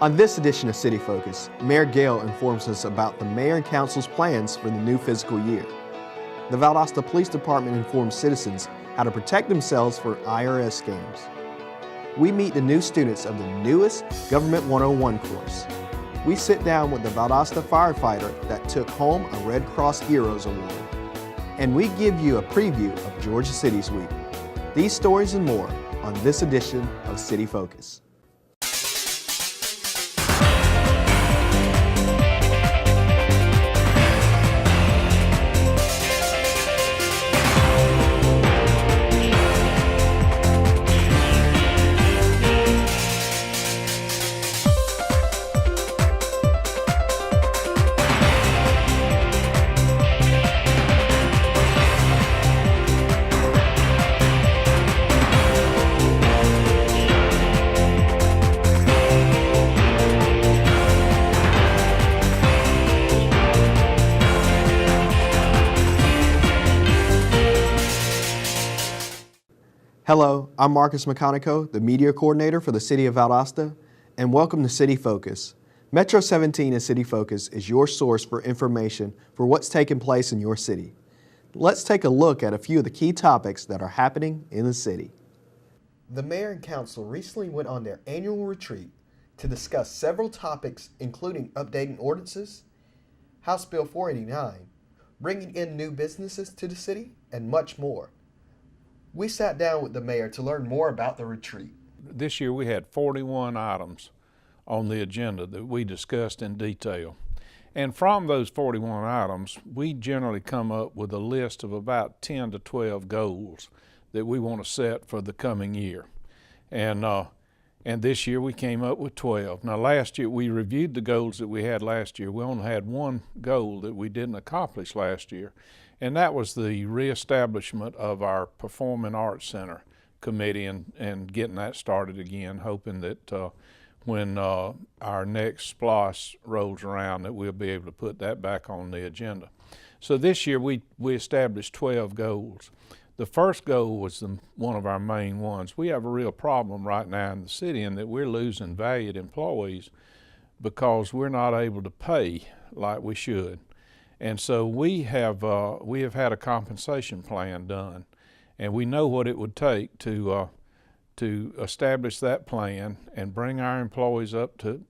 On this edition of City Focus, Mayor Gale informs us about the Mayor and Council's plans for the new fiscal year. The Valdosta Police Department informs citizens how to protect themselves for IRS scams. We meet the new students of the newest Government 101 course. We sit down with the Valdosta firefighter that took home a Red Cross Heroes Award. And we give you a preview of Georgia City's Week. These stories and more on this edition of City Focus. Hello, I'm Marcus Meconico, the Media Coordinator for the City of Valdosta, and welcome to City Focus. Metro 17 and City Focus is your source for information for what's taking place in your city. Let's take a look at a few of the key topics that are happening in the city. The Mayor and Council recently went on their annual retreat to discuss several topics including updating ordinances, House Bill 489, bringing in new businesses to the city, and much more. We sat down with the mayor to learn more about the retreat. This year we had 41 items on the agenda that we discussed in detail. And from those 41 items, we generally come up with a list of about 10 to 12 goals that we want to set for the coming year. And this year we came up with 12. Now last year we reviewed the goals that we had last year. We only had one goal that we didn't accomplish last year. And that was the reestablishment of our Performing Arts Center committee and getting that started again, hoping that when our next SPLOS rolls around that we'll be able to put that back on the agenda. So this year we established 12 goals. The first goal was one of our main ones. We have a real problem right now in the city in that we're losing valued employees because we're not able to pay like we should. And so we have had a compensation plan done, and we know what it would take to establish that plan and bring our employees up to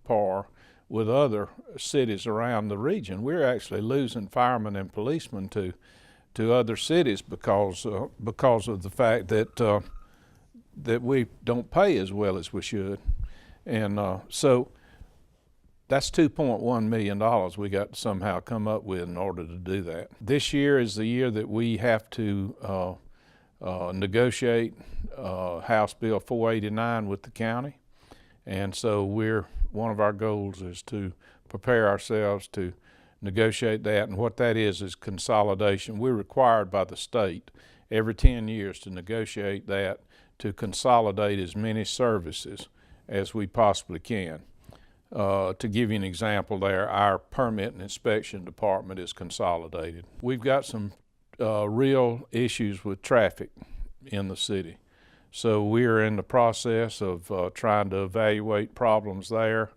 par with other cities around the region. We're actually losing firemen and policemen to other cities because of the fact that we don't pay as well as we should, and so. That's $2.1 million we got to somehow come up with in order to do that. This year is the year that we have to negotiate House Bill 489 with the county. And so one of our goals is to prepare ourselves to negotiate that. And what that is consolidation. We're required by the state every 10 years to negotiate that to consolidate as many services as we possibly can. To give you an example there, our permit and inspection department is consolidated. We've got some real issues with traffic in the city. So we're in the process of trying to evaluate problems there.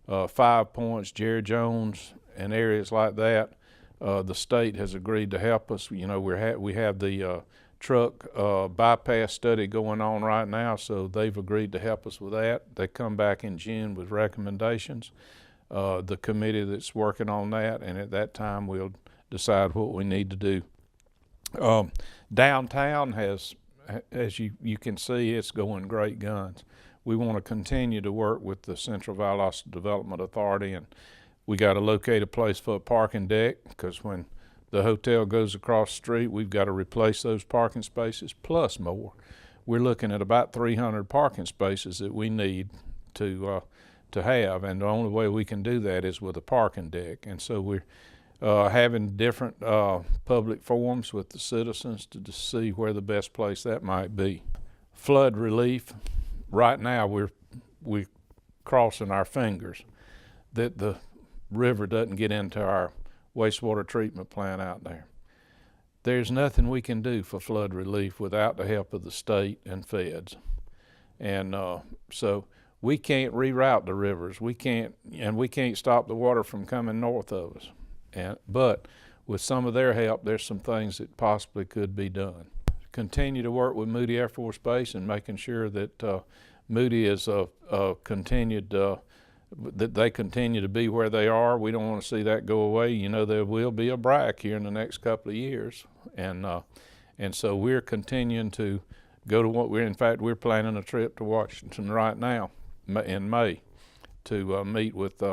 5 Points, Jerry Jones, and areas like that. The state has agreed to help us. You know, we have the truck bypass study going on right now, so they've agreed to help us with that. They come back in June with recommendations. The committee that's working on that, and at that time we'll decide what we need to do. Downtown has, as you can see, it's going great guns. We want to continue to work with the Central Valdosta Development Authority, and we got to locate a place for a parking deck, because when the hotel goes across the street, we've got to replace those parking spaces plus more. We're looking at about 300 parking spaces that we need to have, and the only way we can do that is with a parking deck. And so we're having different public forums with the citizens to see where the best place that might be. Flood relief, right now we're crossing our fingers that the river doesn't get into our wastewater treatment plant out there. There's nothing we can do for flood relief without the help of the state and feds. And so we can't reroute the rivers. We can't stop the water from coming north of us. But with some of their help, there's some things that possibly could be done. Continue to work with Moody Air Force Base and making sure that Moody is continued, that they continue to be where they are. We don't want to see that go away. You know, there will be a BRAC here in the next couple of years, and so we're continuing to go to we're planning a trip to Washington right now in May to meet with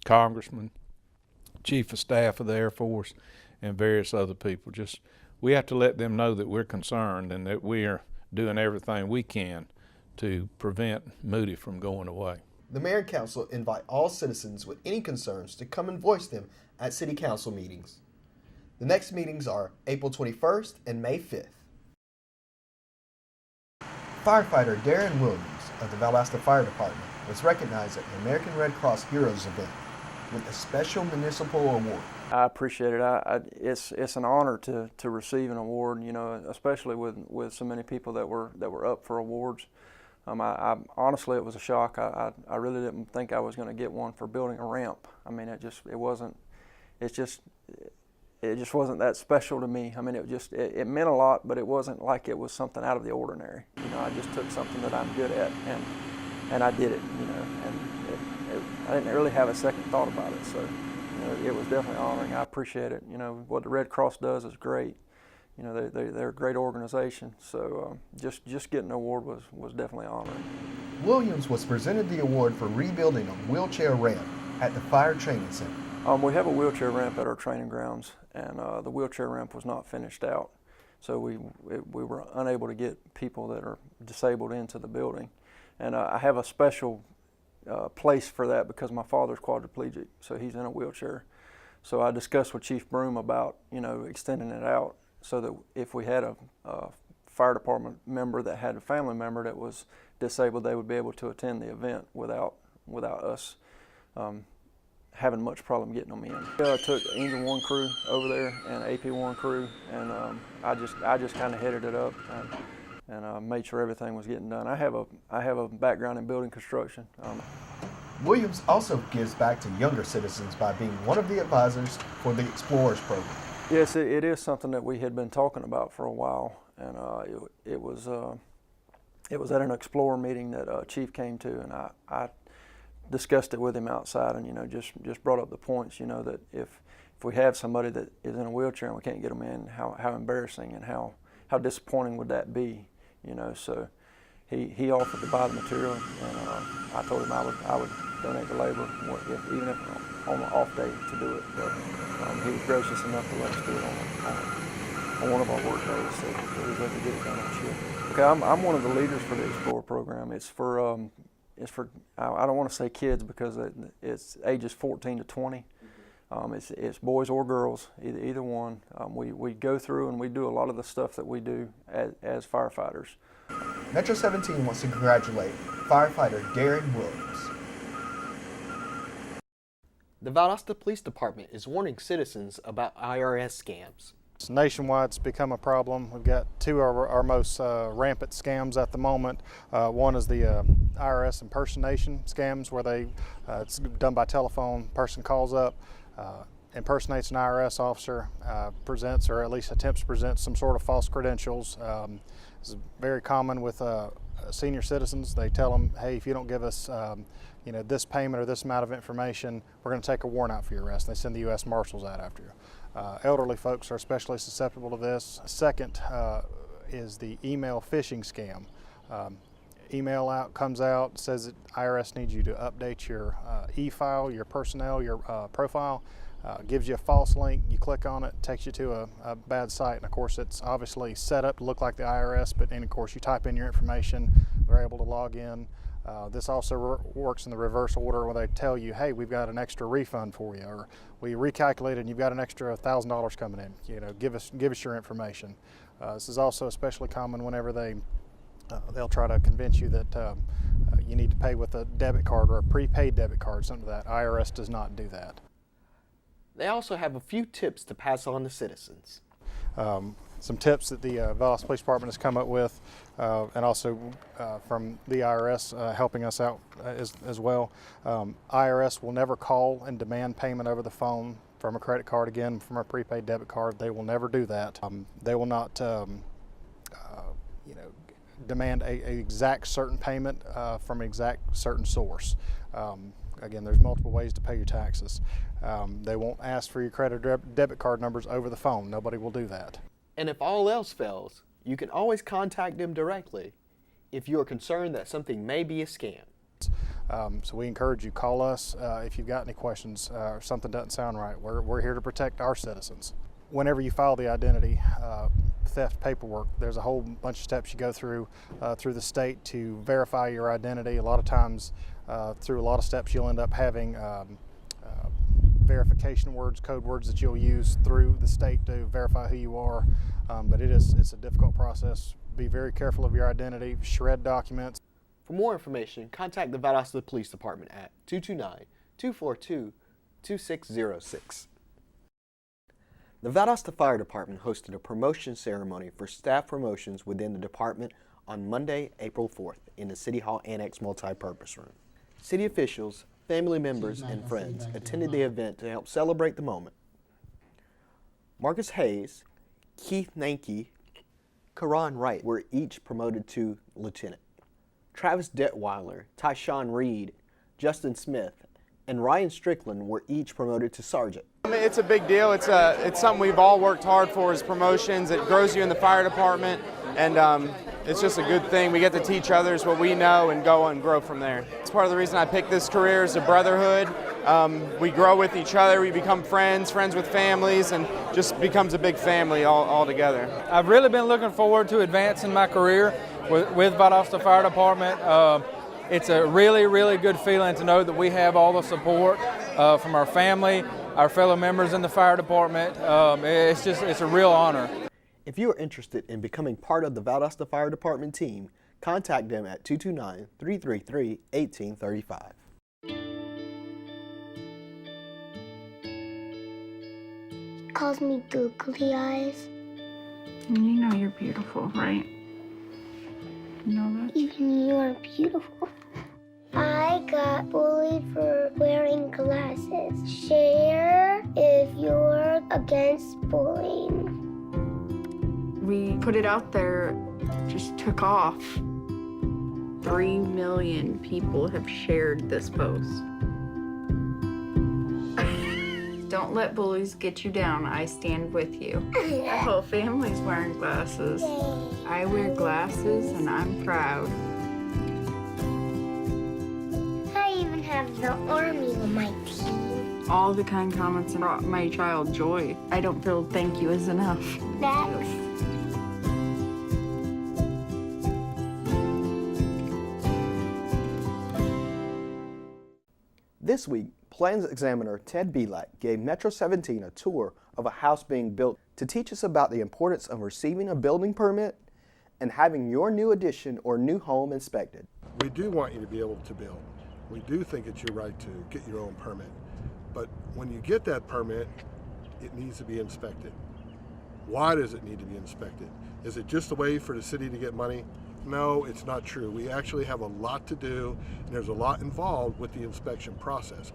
Congressman, Chief of Staff of the Air Force, and various other people. We have to let them know that we're concerned and that we're doing everything we can to prevent Moody from going away. The Mayor and Council invite all citizens with any concerns to come and voice them at City Council meetings. The next meetings are April 21st and May 5th. Firefighter Darren Williams of the Valdosta Fire Department was recognized at the American Red Cross Heroes event with a special municipal award. I appreciate it. It's an honor to receive an award, you know, especially with so many people that were up for awards. Honestly, it was a shock. I really didn't think I was going to get one for building a ramp. I mean, it just wasn't that special to me. I mean, it meant a lot, but it wasn't like it was something out of the ordinary. You know, I just took something that I'm good at and I did it. You know, and I didn't really have a second thought about it. So, you know, it was definitely honoring. I appreciate it. You know, what the Red Cross does is great. You know, they're a great organization. So just getting an award was definitely honoring. Williams was presented the award for rebuilding a wheelchair ramp at the Fire Training Center. We have a wheelchair ramp at our training grounds, and the wheelchair ramp was not finished out. So we were unable to get people that are disabled into the building. And I have a special place for that because my father's quadriplegic, so he's in a wheelchair. So I discussed with Chief Broom about, you know, extending it out so that if we had a fire department member that had a family member that was disabled, they would be able to attend the event without us having much problem getting them in. I took Engine 1 crew over there and AP1 crew, and I just kind of headed it up and made sure everything was getting done. I have a background in building construction. Williams also gives back to younger citizens by being one of the advisors for the Explorers program. Yes, it is something that we had been talking about for a while, and it was at an Explorer meeting that Chief came to, and I discussed it with him outside, and, you know, just brought up the points, you know, that if we have somebody that is in a wheelchair and we can't get them in, how embarrassing and how disappointing would that be, you know. So he offered to buy the material, and I told him I would donate the labor, even if on an off day to do it. But he was gracious enough to let us do it on one of our work days, so we was able to get it done on shift. Okay, I'm one of the leaders for the Explorer program. It's for I don't want to say kids because it's ages 14 to 20. It's boys or girls, either one. We go through and we do a lot of the stuff that we do as firefighters. Metro 17 wants to congratulate firefighter Darren Williams. The Valdosta Police Department is warning citizens about IRS scams. Nationwide, it's become a problem. We've got two of our most rampant scams at the moment. One is the IRS impersonation scams, where it's done by telephone. Person calls up, impersonates an IRS officer, presents or at least attempts to present some sort of false credentials. It's very common with senior citizens. They tell them, hey, if you don't give us you know, this payment or this amount of information, we're going to take a warrant out for your arrest. And they send the U.S. Marshals out after you. Elderly folks are especially susceptible to this. Second is the email phishing scam. Email comes out, says that IRS needs you to update your e-file, your personnel, your profile, gives you a false link, you click on it, takes you to a bad site, and of course it's obviously set up to look like the IRS, but then of course you type in your information, they're able to log in. This also works in the reverse order where they tell you, hey, we've got an extra refund for you, or we recalculated and you've got an extra $1,000 coming in. You know, give us your information. This is also especially common whenever they'll try to convince you that you need to pay with a debit card or a prepaid debit card, something like that. IRS does not do that. They also have a few tips to pass on to citizens. some tips that the Valdosta Police Department has come up with, and also from the IRS helping us out as well. IRS will never call and demand payment over the phone from a credit card, again, from a prepaid debit card. They will never do that. They will not demand a exact certain payment from an exact certain source. Again, there's multiple ways to pay your taxes. They won't ask for your credit or debit card numbers over the phone. Nobody will do that. And if all else fails, you can always contact them directly if you are concerned that something may be a scam. So we encourage you, call us if you've got any questions or something doesn't sound right. We're here to protect our citizens. Whenever you file the identity theft paperwork, there's a whole bunch of steps you go through the state to verify your identity. A lot of times, through a lot of steps, you'll end up having verification words, code words that you'll use through the state to verify who you are. But it's a difficult process. Be very careful of your identity, shred documents. For more information, contact the Valdosta Police Department at 229-242-2606. The Valdosta Fire Department hosted a promotion ceremony for staff promotions within the department on Monday, April 4th in the City Hall Annex Multi-Purpose Room. City officials, family members, and friends attended the event to help celebrate the moment. Marcus Hayes, Keith Nanke, Karan Wright were each promoted to lieutenant. Travis Detweiler, Tyshawn Reed, Justin Smith, and Ryan Strickland were each promoted to sergeant. It's a big deal. It's something we've all worked hard for as promotions. It grows you in the fire department, and it's just a good thing. We get to teach others what we know and go and grow from there. It's part of the reason I picked this career is a brotherhood. We grow with each other. We become friends with families, and just becomes a big family all together. I've really been looking forward to advancing my career with Valdosta Fire Department. It's a really, really good feeling to know that we have all the support from our family, our fellow members in the fire department. It's a real honor. If you are interested in becoming part of the Valdosta Fire Department team, contact them at 229-333-1835. Calls me googly eyes. You know you're beautiful, right? You know that? Even you're beautiful. I got bullied for wearing glasses. Share if you're against bullying. We put it out there, just took off. 3 million people have shared this post. Don't let bullies get you down. I stand with you. Our whole family's wearing glasses. I wear glasses and I'm proud. I even have the army on my team. All the kind comments brought my child joy. I don't feel thank you is enough. That's This week, Plans Examiner Ted Belak gave Metro 17 a tour of a house being built to teach us about the importance of receiving a building permit and having your new addition or new home inspected. We do want you to be able to build. We do think it's your right to get your own permit. But when you get that permit, it needs to be inspected. Why does it need to be inspected? Is it just a way for the city to get money? No, it's not true. We actually have a lot to do, and there's a lot involved with the inspection process.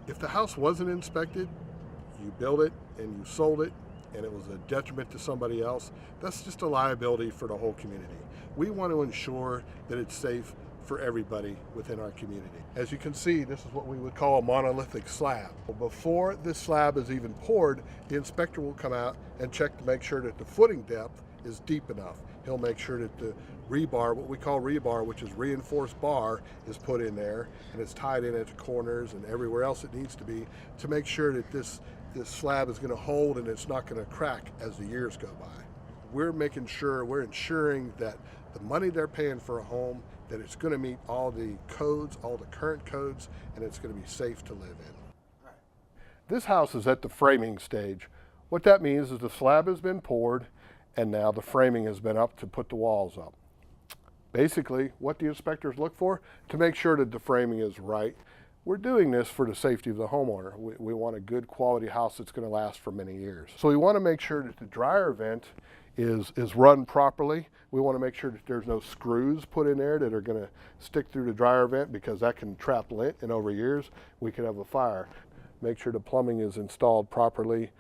If the house wasn't inspected, you built it and you sold it, and it was a detriment to somebody else, that's just a liability for the whole community. We want to ensure that it's safe for everybody within our community. As you can see, this is what we would call a monolithic slab. Before this slab is even poured, the inspector will come out and check to make sure that the footing depth is deep enough. He'll make sure that the rebar, what we call rebar, which is reinforced bar, is put in there, and it's tied in at the corners and everywhere else it needs to be to make sure that this slab is going to hold and it's not going to crack as the years go by. We're ensuring that the money they're paying for a home, that it's going to meet all the codes, all the current codes, and it's going to be safe to live in. This house is at the framing stage. What that means is the slab has been poured and now the framing has been up to put the walls up. Basically, what the inspectors look for, to make sure that the framing is right. We're doing this for the safety of the homeowner. We want a good quality house that's going to last for many years. So we want to make sure that the dryer vent is run properly. We want to make sure that there's no screws put in there that are going to stick through the dryer vent, because that can trap lint, and over years we could have a fire. Make sure the plumbing is installed properly.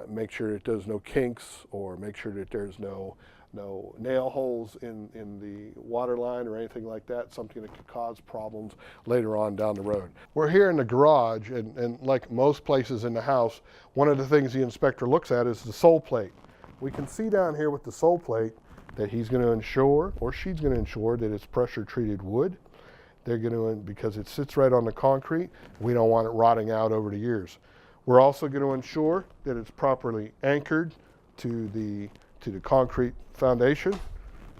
Make sure that there's no kinks, or make sure that there's no nail holes in the water line or anything like that, something that could cause problems later on down the road. We're here in the garage, and like most places in the house, one of the things the inspector looks at is the sole plate. We can see down here with the sole plate that he's going to ensure, or she's going to ensure, that it's pressure treated wood. They're going to, because it sits right on the concrete, we don't want it rotting out over the years. We're also going to ensure that it's properly anchored to the concrete foundation,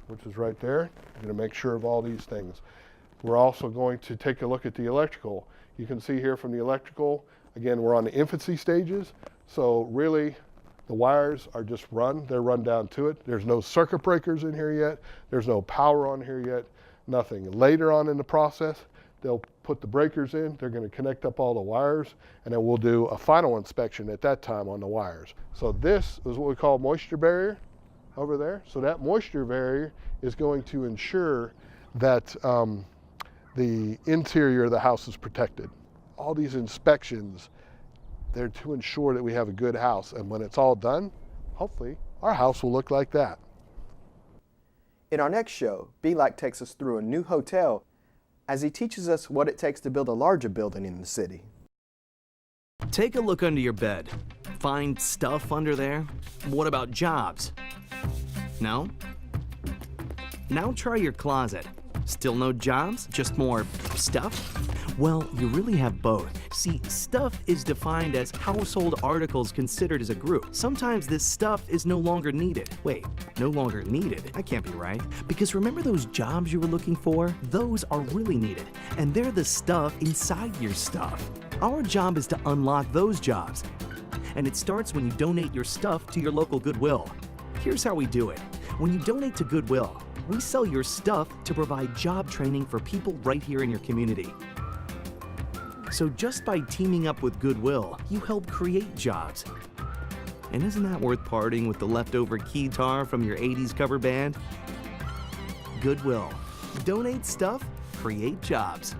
which is right there. We're going to make sure of all these things. We're also going to take a look at the electrical. You can see here from the electrical, again, we're on the infancy stages, so really the wires are just run. They're run down to it. There's no circuit breakers in here yet. There's no power on here yet. Nothing. Later on in the process, they'll put the breakers in. They're going to connect up all the wires, and then we'll do a final inspection at that time on the wires. So this is what we call moisture barrier over there. So that moisture barrier is going to ensure that the interior of the house is protected. All these inspections, they're to ensure that we have a good house, and when it's all done, hopefully our house will look like that. In our next show, B-Like takes us through a new hotel as he teaches us what it takes to build a larger building in the city. Take a look under your bed. Find stuff under there? What about jobs? No? Now try your closet. Still no jobs? Just more stuff? Well, you really have both. See, stuff is defined as household articles considered as a group. Sometimes this stuff is no longer needed. Wait, no longer needed? That can't be right. Because remember those jobs you were looking for? Those are really needed, and they're the stuff inside your stuff. Our job is to unlock those jobs, and it starts when you donate your stuff to your local Goodwill. Here's how we do it. When you donate to Goodwill, we sell your stuff to provide job training for people right here in your community. So just by teaming up with Goodwill, you help create jobs. And isn't that worth parting with the leftover keytar from your 80s cover band? Goodwill. Donate stuff, create jobs.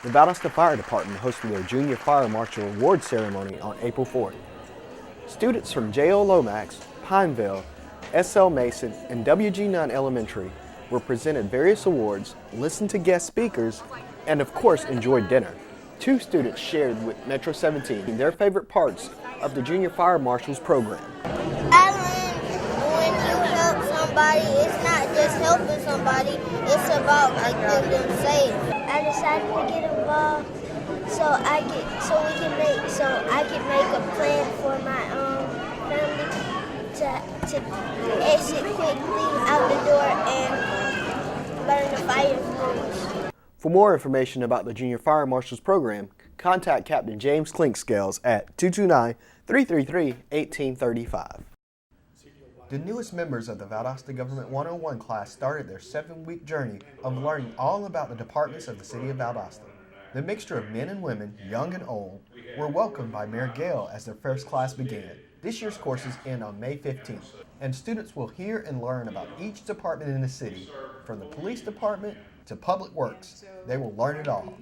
The Valdosta Fire Department hosted their Junior Fire Marshal Award Ceremony on April 4th. Students from J.O. Lomax, Pineville, S.L. Mason, and W.G. Nunn Elementary were presented various awards, listened to guest speakers, and of course enjoyed dinner. Two students shared with Metro 17 their favorite parts of the Junior Fire Marshal's program. I learned when you help somebody, it's not just helping somebody, it's about keeping them safe. I decided to get involved so I can make a plan for my family to exit quickly out the door and learn the fire rules. For more information about the Junior Fire Marshal's program, contact Captain James Clinkscales at 229-333-1835. The newest members of the Valdosta Government 101 class started their 7-week journey of learning all about the departments of the city of Valdosta. The mixture of men and women, young and old, were welcomed by Mayor Gale as their first class began. This year's courses end on May 15th, and students will hear and learn about each department in the city, from the police department to public works. They will learn it all.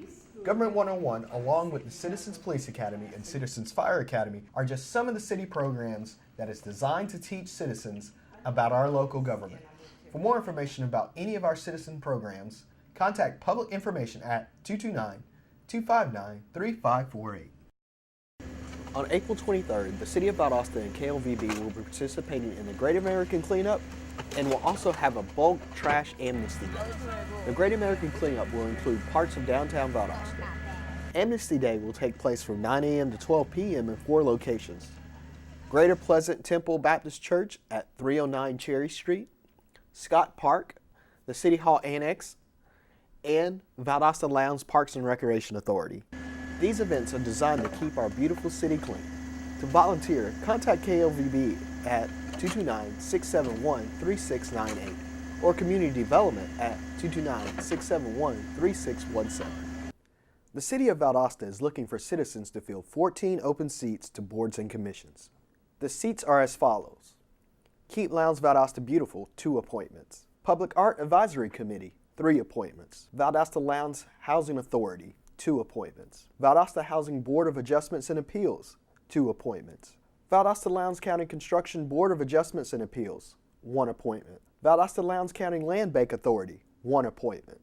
Government 101, along with the Citizens Police Academy and Citizens Fire Academy, are just some of the city programs that is designed to teach citizens about our local government. For more information about any of our citizen programs, contact Public Information at 229-259-3548. On April 23rd, the City of Valdosta and KLVB will be participating in the Great American Cleanup and will also have a bulk trash amnesty day. The Great American Cleanup will include parts of downtown Valdosta. Amnesty Day will take place from 9 a.m. to 12 p.m. in 4 locations: Greater Pleasant Temple Baptist Church at 309 Cherry Street, Scott Park, the City Hall Annex, and Valdosta Lowndes Parks and Recreation Authority. These events are designed to keep our beautiful city clean. To volunteer, contact KLVB at 229-671-3698 or Community Development at 229-671-3617. The City of Valdosta is looking for citizens to fill 14 open seats to boards and commissions. The seats are as follows. Keep Lowndes Valdosta Beautiful, 2 appointments. Public Art Advisory Committee, 3 appointments. Valdosta Lowndes Housing Authority, 2 appointments. Valdosta Housing Board of Adjustments and Appeals, 2 appointments. Valdosta Lowndes County Construction Board of Adjustments and Appeals, 1 appointment. Valdosta Lowndes County Land Bank Authority, 1 appointment.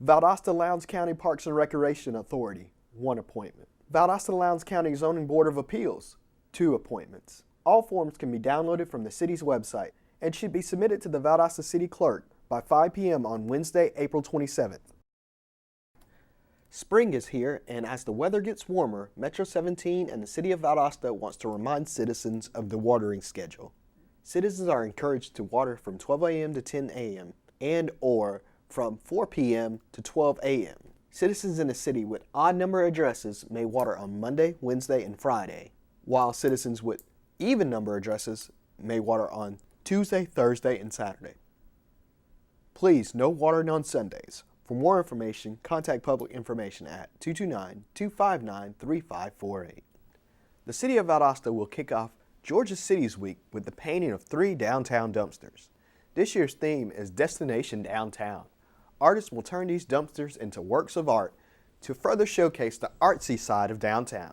Valdosta Lowndes County Parks and Recreation Authority, 1 appointment. Valdosta Lowndes County Zoning Board of Appeals, 2 appointments. All forms can be downloaded from the city's website and should be submitted to the Valdosta City Clerk by 5 p.m. on Wednesday, April 27th. Spring is here, and as the weather gets warmer, Metro 17 and the City of Valdosta wants to remind citizens of the watering schedule. Citizens are encouraged to water from 12 a.m. to 10 a.m. and or from 4 p.m. to 12 a.m. Citizens in the city with odd number addresses may water on Monday, Wednesday, and Friday, while citizens with even number addresses may water on Tuesday, Thursday, and Saturday. Please, no watering on Sundays. For more information, contact Public Information at 229-259-3548. The City of Valdosta will kick off Georgia Cities Week with the painting of 3 downtown dumpsters. This year's theme is Destination Downtown. Artists will turn these dumpsters into works of art to further showcase the artsy side of downtown.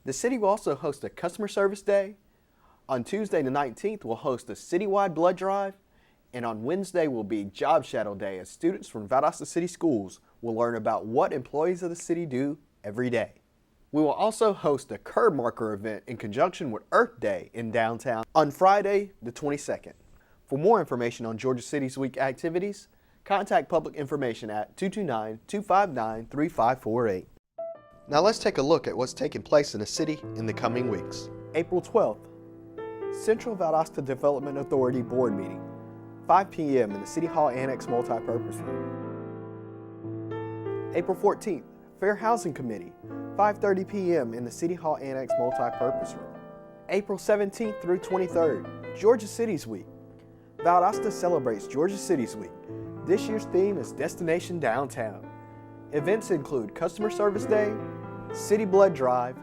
The city will also host a Customer Service Day. On Tuesday the 19th, we'll host a citywide blood drive. And on Wednesday will be Job Shadow Day as students from Valdosta City Schools will learn about what employees of the city do every day. We will also host a curb marker event in conjunction with Earth Day in downtown on Friday the 22nd. For more information on Georgia Cities Week activities, contact Public Information at 229-259-3548. Now let's take a look at what's taking place in the city in the coming weeks. April 12th, Central Valdosta Development Authority Board Meeting, 5 p.m. in the City Hall Annex Multipurpose Room. April 14th, Fair Housing Committee, 5:30 p.m. in the City Hall Annex Multipurpose Room. April 17th through 23rd, Georgia Cities Week. Valdosta celebrates Georgia Cities Week. This year's theme is Destination Downtown. Events include Customer Service Day, City Blood Drive,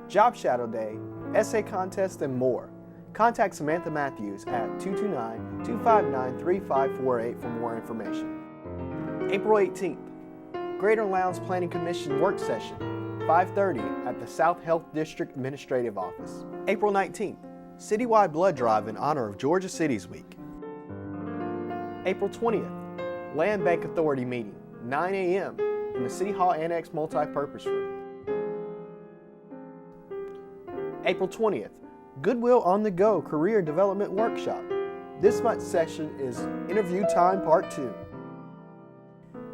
Job Shadow Day, essay contest, and more. Contact Samantha Matthews at 229-259-3548 for more information. April 18th, Greater Lowndes Planning Commission Work Session, 5:30 at the South Health District Administrative Office. April 19th, Citywide Blood Drive in honor of Georgia Cities Week. April 20th, Land Bank Authority meeting, 9 a.m. in the City Hall Annex Multipurpose Room. April 20th, Goodwill on the Go Career Development Workshop. This month's session is Interview Time Part 2.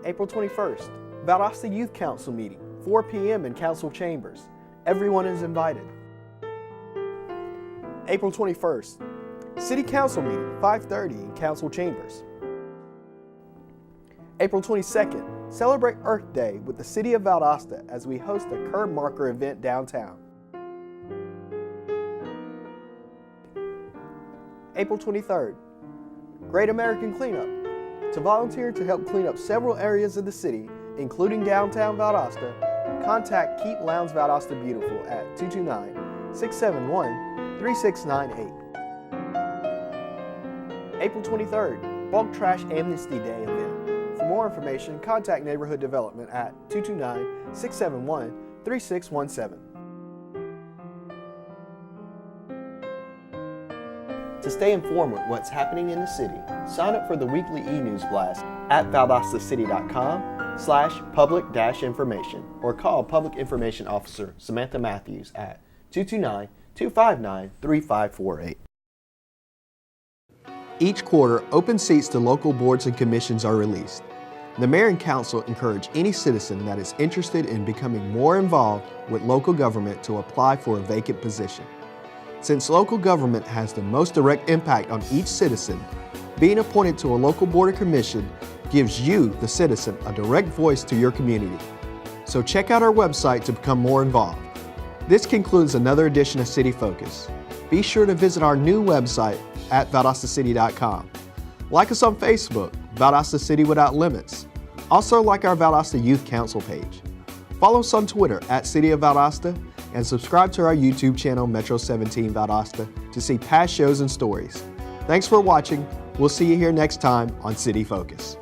April 21st, Valdosta Youth Council meeting, 4 p.m. in Council Chambers. Everyone is invited. April 21st, City Council meeting, 5:30 in Council Chambers. April 22nd, celebrate Earth Day with the City of Valdosta as we host a curb marker event downtown. April 23rd, Great American Cleanup. To volunteer to help clean up several areas of the city, including downtown Valdosta, contact Keep Lowndes Valdosta Beautiful at 229-671-3698. April 23rd, Bulk Trash Amnesty Day event. For more information, contact Neighborhood Development at 229-671-3617. To stay informed with what's happening in the city, sign up for the weekly e-news blast at valdostacity.com/public-information or call Public Information Officer Samantha Matthews at 229-259-3548. Each quarter, open seats to local boards and commissions are released. The Mayor and Council encourage any citizen that is interested in becoming more involved with local government to apply for a vacant position. Since local government has the most direct impact on each citizen, being appointed to a local board or commission gives you, the citizen, a direct voice to your community. So check out our website to become more involved. This concludes another edition of City Focus. Be sure to visit our new website at valdostacity.com. Like us on Facebook, Valdosta City Without Limits. Also like our Valdosta Youth Council page. Follow us on Twitter at City of Valdosta and subscribe to our YouTube channel, Metro 17 Valdosta, to see past shows and stories. Thanks for watching. We'll see you here next time on City Focus.